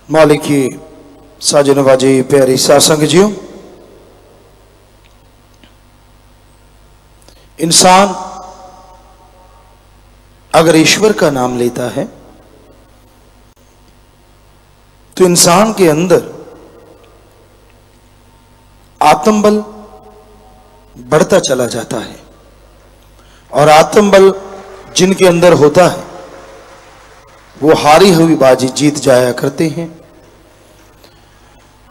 मौलिक की साजन वाजी प्यारी सासंग जियो, इंसान अगर ईश्वर का नाम लेता है तो इंसान के अंदर आत्मबल बढ़ता चला जाता है। और आत्मबल जिनके अंदर होता है वो हारी हुई बाजी जीत जाया करते हैं।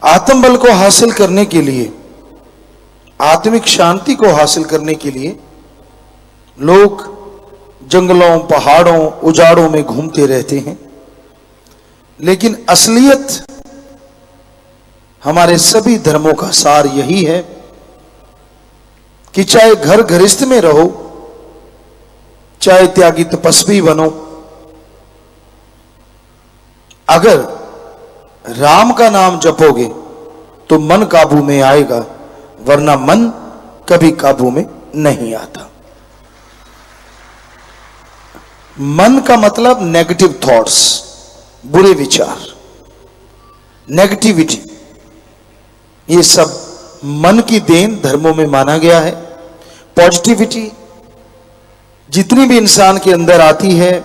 आत्मबल को हासिल करने के लिए, आत्मिक शांति को हासिल करने के लिए लोग जंगलों, पहाड़ों, उजाड़ों में घूमते रहते हैं। लेकिन असलियत हमारे सभी धर्मों का सार यही है कि चाहे घर गृहस्थ में रहो, चाहे त्यागी तपस्वी बनो, अगर राम का नाम जपोगे तो मन काबू में आएगा, वरना मन कभी काबू में नहीं आता। मन का मतलब नेगेटिव थॉट्स, बुरे विचार, नेगेटिविटी, ये सब मन की देन धर्मों में माना गया है। पॉजिटिविटी जितनी भी इंसान के अंदर आती है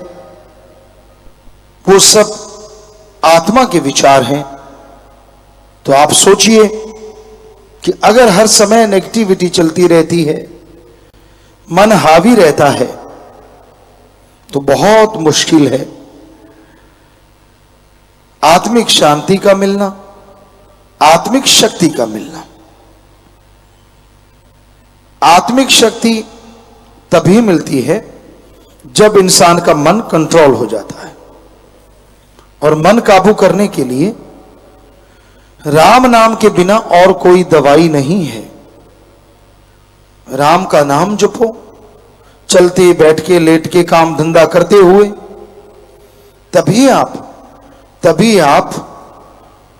वो सब आत्मा के विचार हैं। तो आप सोचिए कि अगर हर समय नेगेटिविटी चलती रहती है, मन हावी रहता है, तो बहुत मुश्किल है आत्मिक शांति का मिलना, आत्मिक शक्ति का मिलना। आत्मिक शक्ति तभी मिलती है जब इंसान का मन कंट्रोल हो जाता है। और मन काबू करने के लिए राम नाम के बिना और कोई दवाई नहीं है। राम का नाम जपो, चलते, बैठ के, लेट के, काम धंधा करते हुए, तभी आप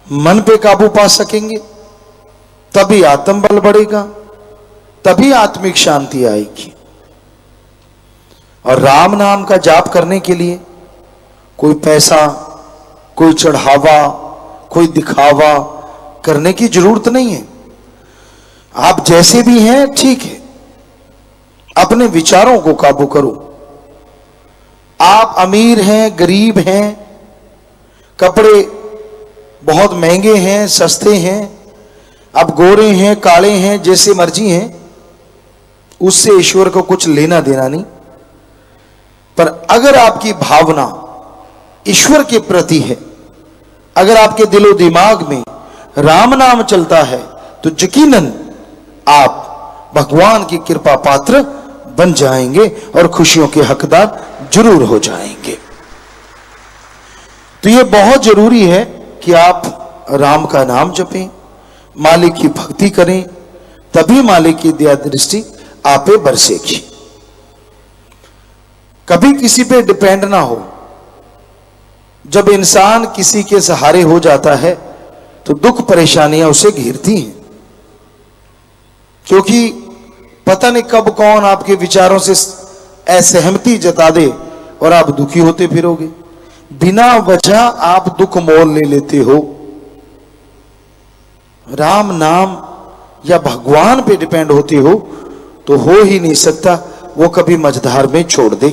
मन पे काबू पा सकेंगे, तभी आत्मबल बढ़ेगा, तभी आत्मिक शांति आएगी। और राम नाम का जाप करने के लिए कोई पैसा, कोई चढ़ावा, कोई दिखावा करने की जरूरत नहीं है। आप जैसे भी हैं ठीक है, अपने विचारों को काबू करो। आप अमीर हैं, गरीब हैं, कपड़े बहुत महंगे हैं, सस्ते हैं, आप गोरे हैं, काले हैं, जैसे मर्जी हैं, उससे ईश्वर को कुछ लेना देना नहीं। पर अगर आपकी भावना ईश्वर के प्रति है, अगर आपके दिलो दिमाग में राम नाम चलता है, तो यकीनन आप भगवान की कृपा पात्र बन जाएंगे और खुशियों के हकदार जरूर हो जाएंगे। तो यह बहुत जरूरी है कि आप राम का नाम जपें, मालिक की भक्ति करें, तभी मालिक की दया दृष्टि आप पे बरसेगी। कभी किसी पे डिपेंड ना हो। जब इंसान किसी के सहारे हो जाता है तो दुख परेशानियां उसे घेरती हैं, क्योंकि पता नहीं कब कौन आपके विचारों से असहमति जता दे और आप दुखी होते फिरोगे। बिना वजह आप दुख मोल ले लेते हो। राम नाम या भगवान पे डिपेंड होते हो तो हो ही नहीं सकता वो कभी मझधार में छोड़ दे।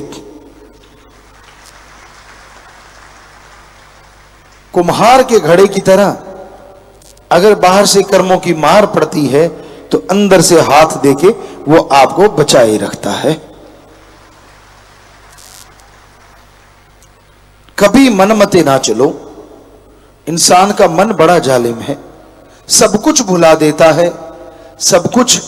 कुम्हार के घड़े की तरह अगर बाहर से कर्मों की मार पड़ती है तो अंदर से हाथ देके वो आपको बचाए रखता है। कभी मनमते ना चलो। इंसान का मन बड़ा जालिम है, सब कुछ भुला देता है, सब कुछ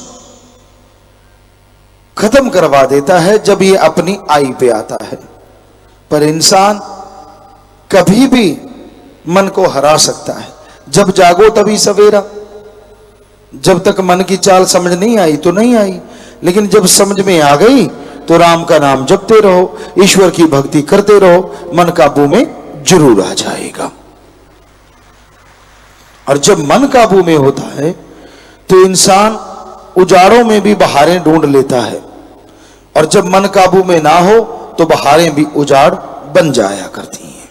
खत्म करवा देता है जब ये अपनी आई पे आता है। पर इंसान कभी भी मन को हरा सकता है। जब जागो तभी सवेरा। जब तक मन की चाल समझ नहीं आई तो नहीं आई, लेकिन जब समझ में आ गई तो राम का नाम जपते रहो, ईश्वर की भक्ति करते रहो, मन काबू में जरूर आ जाएगा। और जब मन काबू में होता है तो इंसान उजाड़ों में भी बहारें ढूंढ लेता है, और जब मन काबू में ना हो तो बहारें भी उजाड़ बन जाया करती हैं।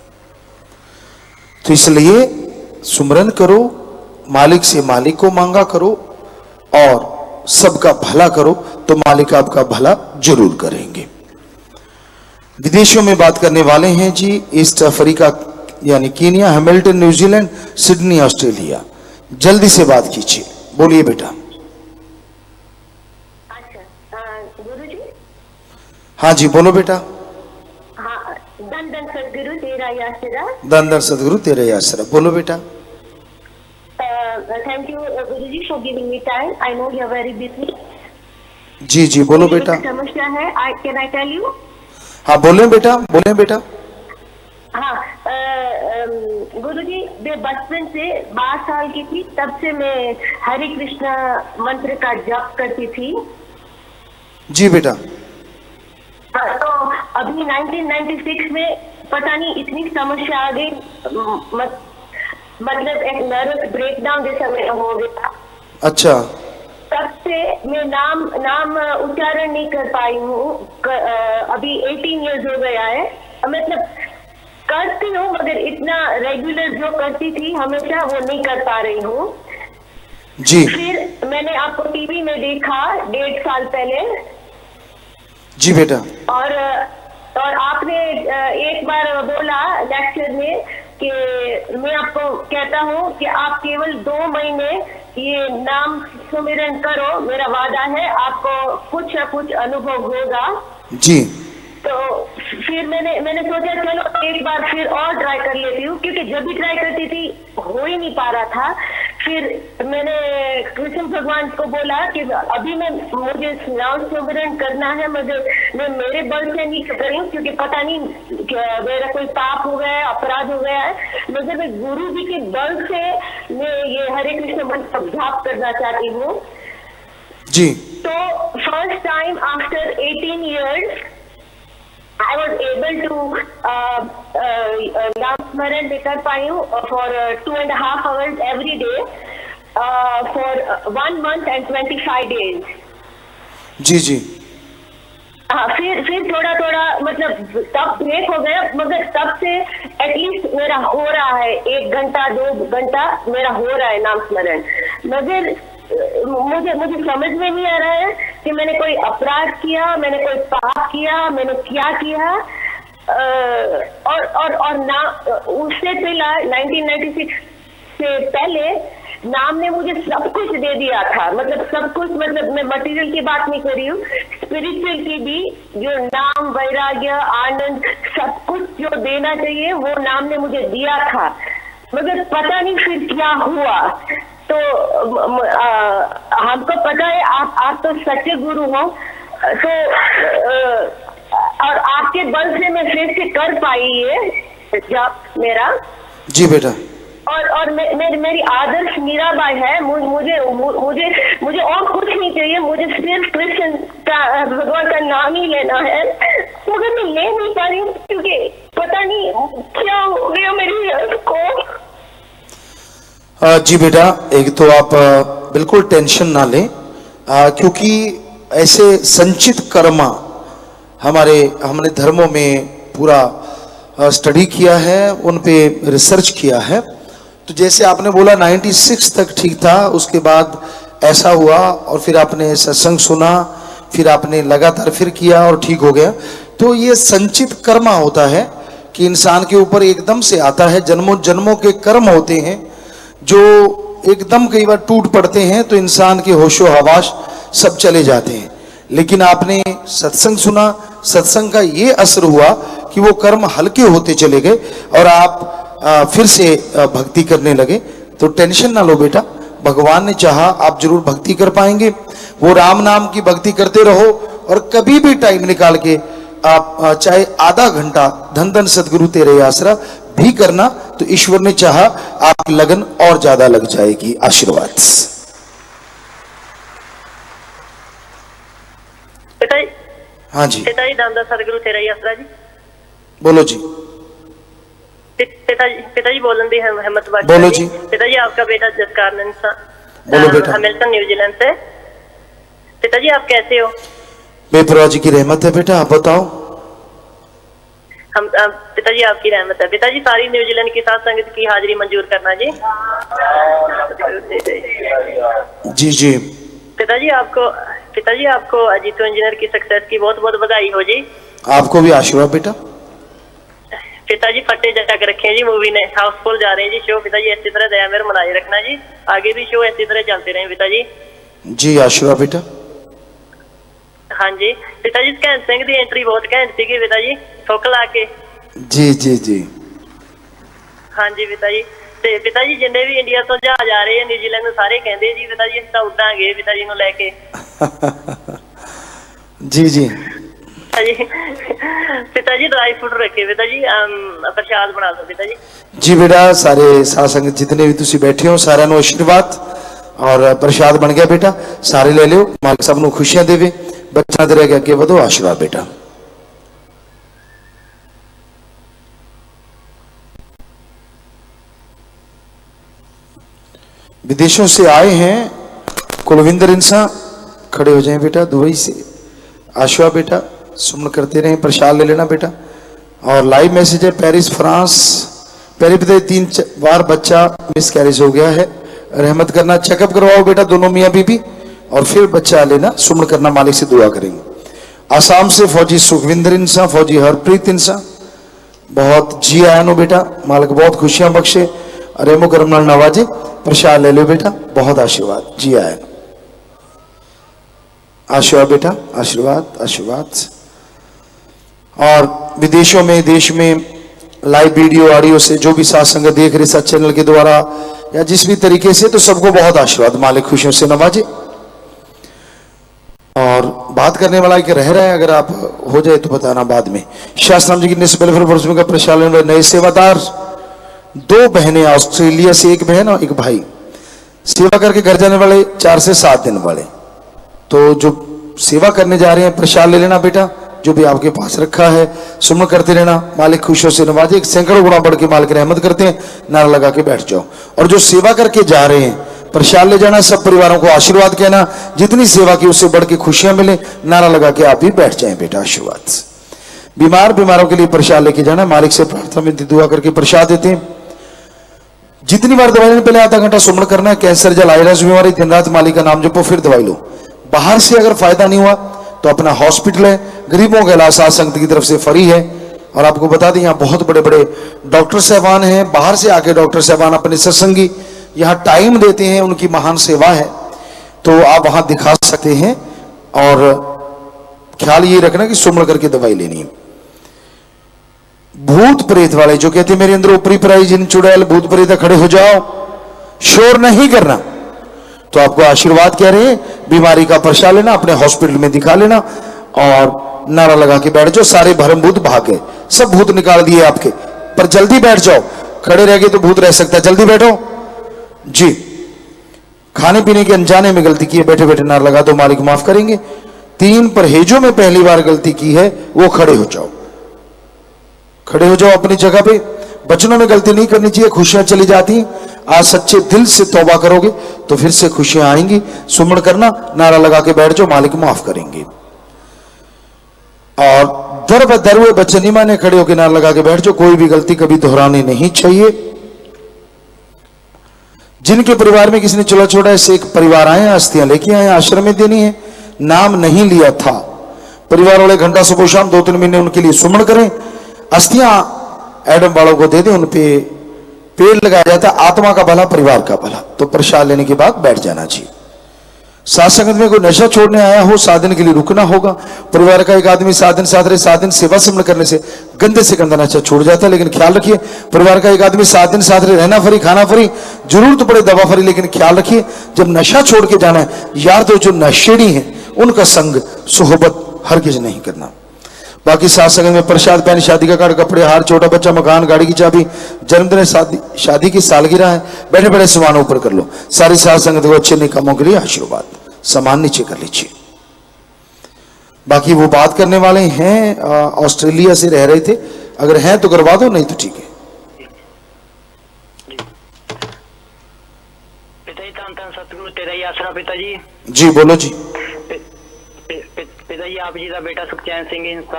तो इसलिए सुमरन करो, मालिक से मालिक को मांगा करो और सबका भला करो, तो मालिक आपका भला जरूर करेंगे। विदेशों में बात करने वाले हैं जी, ईस्ट अफ्रीका यानी Kenya, Hamilton New Zealand, Sydney Australia. जल्दी से बात कीजिए, बोलिए बेटा। गुरुजी। हाँ जी बोलो बेटा। हाँ, धन धन सदगुरु तेरा आसरा। धन धन सदगुरु तेरा आसरा, बोलो बेटा। थैंक यू गुरुजी for giving me time. I know you are very busy. जी जी बोलो बेटा। समस्या है, कैन आई टेल यू? हाँ बोले बेटा, बोले बेटा। हाँ गुरुजी, मैं बचपन से 12 साल की थी, तब से मैं हरे कृष्णा मंत्र का जप करती थी। जी बेटा। तो अभी 1996 में पता नहीं इतनी समस्या आ गई, मतलब एक नर्वस ब्रेकडाउन जैसा मेरा हो गया। अच्छा। तब से मैं नाम उच्चारण नहीं कर पाई हूँ। अभी 18 इयर्स हो गया है। मतलब करती हूँ मगर इतना रेगुलर जो करती थी हमेशा वो नहीं कर पा रही हूँ जी। फिर मैंने आपको टीवी में देखा 1.5 साल पहले। जी बेटा। और आपने एक बार बोला लेक्चर में कि मैं आपको कहता हूँ कि आप केवल 2 महीने ये नाम सुमिरन करो, मेरा वादा है आपको कुछ न कुछ अनुभव होगा। जी। तो फिर मैंने सोचा चलो एक बार फिर और ट्राई कर लेती हूँ, क्योंकि जब भी ट्राई करती थी हो ही नहीं पा रहा था। फिर मैंने कृष्ण भगवान को बोला कि अभी मुझे नाम सुमिरन करना है, मगर मैं मेरे बल से नहीं कर रही हूँ, क्योंकि पता नहीं मेरा कोई पाप हो गया है, अपराध हो गया है, मगर मैं गुरु जी के बल से मैं ये हरे कृष्ण मंत्र जाप करना चाहती हूँ। जी। तो first time after 18 years I was able to नाम स्मरण कर पाई हूँ for 2.5 hours every day for 1 month and 25 days। जी जी। हाँ, फिर थोड़ा मतलब तब ब्रेक हो गया, मगर तब से एटलीस्ट मेरा हो रहा है 1 घंटा 2 घंटा मेरा हो रहा है नाम स्मरण। मगर मुझे समझ में नहीं आ रहा है कि मैंने कोई अपराध किया, मैंने कोई पाप किया, मैंने क्या किया। और ना उससे पहला 1996 से पहले नाम ने मुझे सब कुछ दे दिया था। मतलब सब कुछ, मतलब मैं मटेरियल की बात नहीं कर रही हूँ, स्पिरिचुअल की भी, जो नाम, वैराग्य, आनंद, सब कुछ जो देना चाहिए वो नाम ने मुझे दिया था। मगर पता नहीं फिर क्या हुआ। तो हमको पता है आप तो सच्चे गुरु हो, तो और आपके बल से मैं फिर से कर पाई ये जब मेरा। जी बेटा। और मेरी आदर्श मीराबाई है। मुझे और कुछ नहीं चाहिए, मुझे सिर्फ कृष्ण का, भगवान का नाम ही लेना है, मगर मैं ले नहीं पा रही हूँ, क्योंकि पता नहीं क्या हो गया मेरी हेल्थ को। जी बेटा, एक तो आप बिल्कुल टेंशन ना लें, क्योंकि ऐसे संचित कर्मा हमने धर्मों में पूरा स्टडी किया है, उन पे रिसर्च किया है। तो जैसे आपने बोला 96 तक ठीक था, उसके बाद ऐसा हुआ और फिर आपने सत्संग सुना, फिर आपने लगातार फिर किया और ठीक हो गया। तो ये संचित कर्मा होता है कि इंसान के ऊपर एकदम से आता है, जन्मों जन्मों के कर्म होते हैं जो एकदम कई बार टूट पड़ते हैं, तो इंसान के होशो हवास सब चले जाते हैं। लेकिन आपने सत्संग सुना, सत्संग का ये असर हुआ कि वो कर्म हल्के होते चले गए और आप फिर से भक्ति करने लगे। तो टेंशन ना लो बेटा, भगवान ने चाहा आप जरूर भक्ति कर पाएंगे। वो राम नाम की भक्ति करते रहो और कभी भी टाइम निकाल के आप चाहे आधा घंटा धन धन सदगुरु तेरे आसरा भी करना, तो ईश्वर ने चाहा आपकी लगन और ज्यादा लग जाएगी। आशीर्वाद। पिताजी। हाँ जी पिताजी, धन धन सदगुरु तेरा आसरा जी। बोलो जी। पिताजी बोलन दी हिम्मत बात। बोलो जी। पिताजी, आपका बेटा जसकार बोलो बेटा। हैमिल्टन न्यूजीलैंड से। पिताजी, आप कैसे हो? बेपरवाह जी की रहमत है बेटा, आप बताओ। पिताजी आपकी रहमत है। पिताजी सारी न्यूजीलैंड की साथ संगत की हाजिरी मंजूर करना जी। जी जी। पिताजी आपको अजीतो इंजीनियर की सक्सेस की बहुत बहुत बधाई हो जी। आपको भी आशीर्वाद बेटा। पिताजी फटे जग रखे जी, मूवी ने हाउसफुल जा रहे हैं जी शो। पिताजी इसी तरह दया मेरे बनाए रखना जी, आगे भी शो इसी तरह चलते रहे पिताजी। जी आशीर्वाद बेटा। हाँ जी पिताजी, घैंट सिंह की एंट्री बहुत घैंट थी पिताजी, फुक ला के। जी जी जी। हाँ जी पिताजी। ते पिताजी जिन्ने भी इंडिया तो जहाज आ रहे हैं न्यूजीलैंड में सारे कहते जी पिताजी अस तां उड़ांगे पिताजी को लेके। जी जी। पिताजी ड्राई फ्रूट रखे पिताजी, प्रसाद बना दो पिताजी। जी बेटा, सारे साथ संगत जितने भी तुसी बैठे हो सारा नु आशीर्वाद और प्रसाद बन गया बेटा, सारे ले लियो। मालिक सब नु खुशियां देवे, बच्चा दे रह अगे वधो। आशीर्वाद बेटा। विदेशों से आए हैं कुलविंदर इंसान, खड़े हो जाएं बेटा दुबई से। आशीर्वाद बेटा, सुमन करते रहें, प्रसाद ले लेना बेटा। और लाइव मैसेज है पेरिस फ्रांस, पहले पिता 3 बार बच्चा मिस कैरेज हो गया है, रहमत करना, चेकअप करवाओ बेटा दोनों मियाँ बीबी और फिर बच्चा लेना, सुमन करना, मालिक से दुआ करेंगे। आसाम से फौजी सुखविंदर इंसान, फौजी हरप्रीत इंसान, बहुत जी आया नो बेटा, मालिक बहुत खुशियां बख्शे, रेमो करम नाल नवाजे। प्रसाद ले लो बेटा, बहुत आशीर्वाद, जी आया। आशीर्वाद बेटा, आशीर्वाद आशीर्वाद। और विदेशों में देश में लाइव वीडियो ऑडियो से जो भी साथ संगत देख रहे सच चैनल के द्वारा या जिस भी तरीके से, तो सबको बहुत आशीर्वाद, मालिक खुशियों से नवाजे। और बात करने वाला कि रह रहा है, अगर आप हो जाए तो बताना बाद में। शास्त्राम जी की वेलफेयर का प्रशासन नए सेवादार, 2 बहनें ऑस्ट्रेलिया से, 1 बहन और 1 भाई, सेवा करके घर जाने वाले 4 से 7 दिन वाले। तो जो सेवा करने जा रहे हैं प्रसाद ले लेना बेटा, जो भी आपके पास रखा है, सुमन करते रहना, मालिक खुशियों से नवाजे। 1 सैकड़ों गुना बढ़ के मालिक रहमत करते हैं, नारा लगा के बैठ जाओ। और जो सेवा करके जा रहे हैं प्रसाद ले जाना, सब परिवारों को आशीर्वाद कहना, जितनी सेवा की उससे बढ़ के खुशियां मिले, नारा लगा के आप भी बैठ जाएं बेटा, आशीर्वाद। बीमारों के लिए प्रसाद लेके जाना, मालिक से प्रार्थना में दुआ करके प्रसाद देते हैं। जितनी बार दवाई लेने पहले आधा घंटा सुमन करना है। कैंसर या लाइलाज बीमारी, दिन रात मालिक का नाम जपो, फिर दवाई लो। बाहर से अगर फायदा नहीं हुआ तो अपना हॉस्पिटल है, गरीबों के इलाज साथ संगत की तरफ से फ्री है। और आपको बता दें यहाँ बहुत बड़े बड़े डॉक्टर साहबान हैं, बाहर से आके डॉक्टर साहबान अपने सत्संगी यहाँ टाइम देते हैं, उनकी महान सेवा है, तो आप वहां दिखा सकते हैं। और ख्याल ये रखना कि सुमन करके दवाई लेनी है। भूत प्रेत वाले जो कहते हैं मेरे अंदर ऊपरी पराई जिन चुड़ैल भूत प्रेत, खड़े हो जाओ, शोर नहीं करना। तो आपको आशीर्वाद कह रहे हैं, बीमारी का प्रसाद लेना, अपने हॉस्पिटल में दिखा लेना और नारा लगा के बैठ जाओ। सारे भरम भूत भाग गए, सब भूत निकाल दिए आपके, पर जल्दी बैठ जाओ, खड़े रह गए तो भूत रह सकता है, जल्दी बैठो जी। खाने पीने के अनजाने में गलती की है, बैठे बैठे नारा लगा दो, मालिक माफ करेंगे। 3 परहेजों में पहली बार गलती की है, वो खड़े हो जाओ, खड़े हो जाओ अपनी जगह पे। बचनों में गलती नहीं करनी चाहिए, खुशियां चली जाती हैं। आज सच्चे दिल से तौबा करोगे तो फिर से खुशियां आएंगी। सुमन करना, नारा लगा के बैठ जाओ, मालिक माफ करेंगे। और दर बदर हुए बच्चे नहीं माने, खड़े होकर नारा लगा के बैठ जाओ। कोई भी गलती कभी दोहरानी नहीं चाहिए। जिनके परिवार में किसी ने चूल्हा छोड़ा, ऐसे एक परिवार आए, अस्थियां लेके आए, आश्रम में देनी है, नाम नहीं लिया था। परिवार वाले घंटा सुबह शाम 2-3 महीने उनके लिए सुमन करें, अस्थियां एडम वालों को दे दें, उन पे पेड़ लगाया जाता है, आत्मा का भला, परिवार का भला। तो प्रसाद लेने के बाद बैठ जाना चाहिए। साथ संगत में कोई नशा छोड़ने आया हो, 7 दिन के लिए रुकना होगा। परिवार का एक आदमी 7 दिन साथ रहे, 7 दिन सेवा सुमन करने से गंदे से गंदा नशा छूट जाता है। लेकिन ख्याल रखिए, परिवार का एक आदमी 7 दिन साथ रहे, रहना फ्री, खाना फ्री, जरूरत पड़े दवा फ्री। लेकिन ख्याल रखिए, जब नशा छोड़ के जाना है, यार तो जो नशेड़ी है उनका संग सोहबत हरगिज नहीं करना। बाकी साथ संगत में प्रसाद, पैन, शादी का कार्ड, कपड़े, हार, छोटा बच्चा, मकान, गाड़ी की चाबी, जन्मदिन, शादी की सालगिरह है, बैठे बैठे सामान ऊपर कर लो। सारी साथ संगत को अच्छे निकामों के लिए आशीर्वाद, सामान नीचे कर लीजिए। बाकी वो बात करने वाले हैं, ऑस्ट्रेलिया से रह रहे थे, अगर हैं तो करवा दो, नहीं तो ठीक है। पिताजी, धन धन सतगुरु तेरा ही आसरा पिताजी। जी बोलो जी। पिता जी आप जी का बेटा सुखचैन सिंह इंसा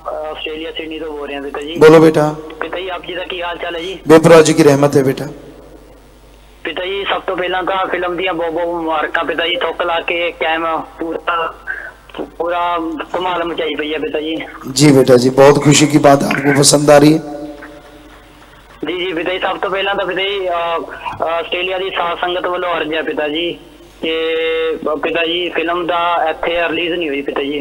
आस्ट्रेलिया सिडनी तो बोल रहे हैं पिता जी। बोलो बेटा। पिता जी आप जी का की हाल चाल है जी? बेपरवाह जी की रहमत है बेटा। पिता जी सब तो पहला तो फिल्म दी बहुत बहुत मुबारक पिता जी, थुक ला के कैम पूरा पूरा धमाल मचाई पई है पिता जी। जी बेटा जी, बहुत खुशी की बात है, आपको पसंद आ रही है। जी जी पिता जी, सब तो पहला तो पिता जी ਆਸਟ੍ਰੇਲੀਆ ਦੀ ਸਾਧ ਸੰਗਤ ਵੱਲੋਂ ਅਰਜ਼ ਹੈ ਪਿਤਾ ਜੀ कि पिता जी फिल्म दा इत्थे रिलीज नहीं हुई पिता जी।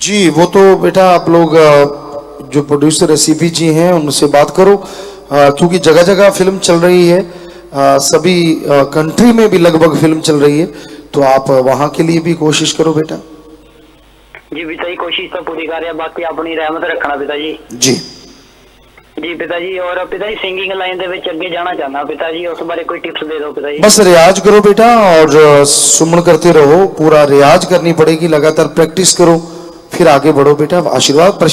जी वो तो बेटा आप लोग जो प्रोड्यूसर सीपी जी हैं उनसे बात करो, क्योंकि जगह जगह फिल्म चल रही है, सभी कंट्री में भी लगभग फिल्म चल रही है, तो आप वहां के लिए भी कोशिश करो बेटा। जी पिता जी कोशिश तो पूरी कर रहे, बाकी अपनी रहमत रखना पिता जी। जी जी पिता जी, और पिता जी सिंगिंग लाइन दे विच अगे जाना चाहना पिता जी, उस बारे कोई टिप्स दे दो पिता जी। बस रियाज करो बेटा और सुमन करते रहो, पूरा रियाज करनी पड़ेगी, लगातार प्रैक्टिस करो, फिर आगे बढ़ो बेटा। आशीर्वाद प्रशांत